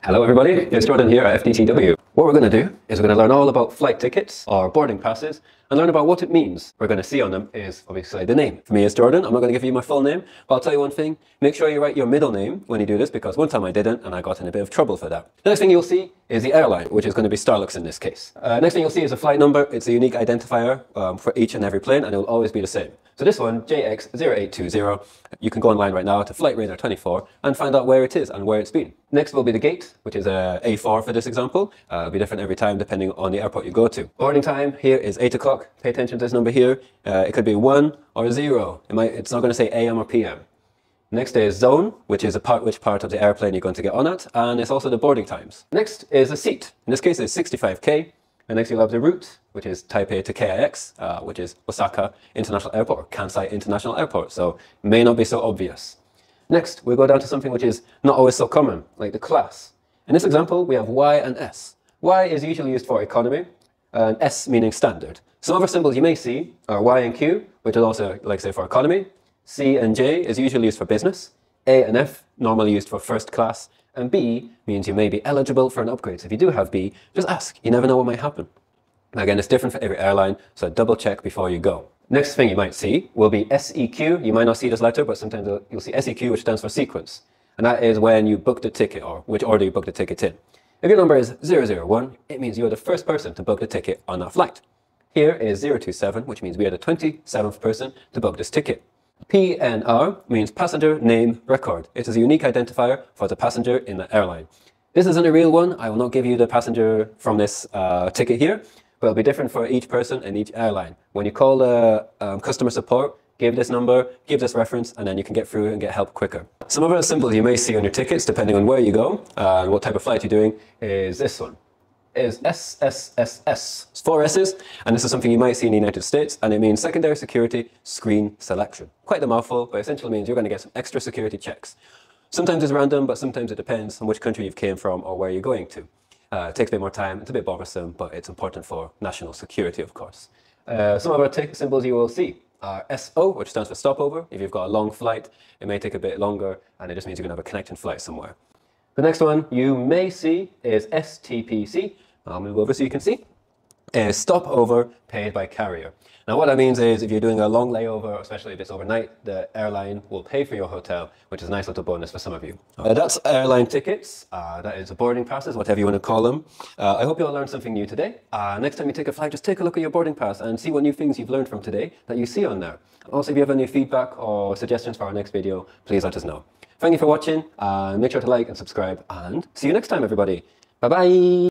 Hello everybody, it's Jordan here at FDTW. What we're going to do is we're going to learn all about flight tickets or boarding passes and learn about what it means. What we're going to see on them is obviously the name. For me it's Jordan. I'm not going to give you my full name, but I'll tell you one thing. Make sure you write your middle name when you do this, because one time I didn't and I got in a bit of trouble for that. The next thing you'll see is the airline, which is going to be Starlux in this case. Next thing you'll see is a flight number. It's a unique identifier for each and every plane, and it will always be the same. So this one, JX0820, you can go online right now to Flight Radar 24 and find out where it is and where it's been. Next will be the gate, which is a A4 for this example. It'll be different every time depending on the airport you go to. Boarding time here is 8 o'clock. Pay attention to this number here. It could be 1 or 0. It's not going to say AM or PM. Next is zone, which is which part of the airplane you're going to get on at, and it's also the boarding times. Next is a seat. In this case it's 65K. And next you'll have the route, which is Taipei to KIX, which is Osaka International Airport or Kansai International Airport, so may not be so obvious. Next, we'll go down to something which is not always so common, like the class. In this example, we have Y and S. Y is usually used for economy, and S meaning standard. Some other symbols you may see are Y and Q, which is also, like say, for economy. C and J is usually used for business. A and F, normally used for first class. And B means you may be eligible for an upgrade. So if you do have B, just ask. You never know what might happen. Again, it's different for every airline, so double check before you go. Next thing you might see will be SEQ. You might not see this letter, but sometimes you'll see SEQ, which stands for sequence. And that is when you book the ticket, or which order you book the ticket in. If your number is 001, it means you're the first person to book the ticket on that flight. Here is 027, which means we are the 27th person to book this ticket. PNR means passenger name record. It is a unique identifier for the passenger in the airline. This isn't a real one. I will not give you the passenger from this ticket here, but it'll be different for each person and each airline. When you call the customer support, give this number, give this reference, and then you can get through and get help quicker. Some other symbols you may see on your tickets, depending on where you go and what type of flight you're doing, is this one. Is SSSS. It's 4 S's, and this is something you might see in the United States, and it means Secondary Security Screen Selection. Quite the mouthful, but essentially means you're going to get some extra security checks. Sometimes it's random, but sometimes it depends on which country you've came from or where you're going to. It takes a bit more time, it's a bit bothersome, but it's important for national security, of course. Some other ticket symbols you will see are SO, which stands for stopover. If you've got a long flight, it may take a bit longer, and it just means you're going to have a connecting flight somewhere. The next one you may see is STPC. I'll move over so you can see. Is stopover paid by carrier. Now what that means is if you're doing a long layover, especially if it's overnight, the airline will pay for your hotel, which is a nice little bonus for some of you. That's airline tickets. That is boarding passes, whatever you want to call them. I hope you all learned something new today. Next time you take a flight, just take a look at your boarding pass and see what new things you've learned from today that you see on there. Also, if you have any feedback or suggestions for our next video, please let us know. Thank you for watching. Make sure to like and subscribe, and see you next time, everybody. Bye-bye.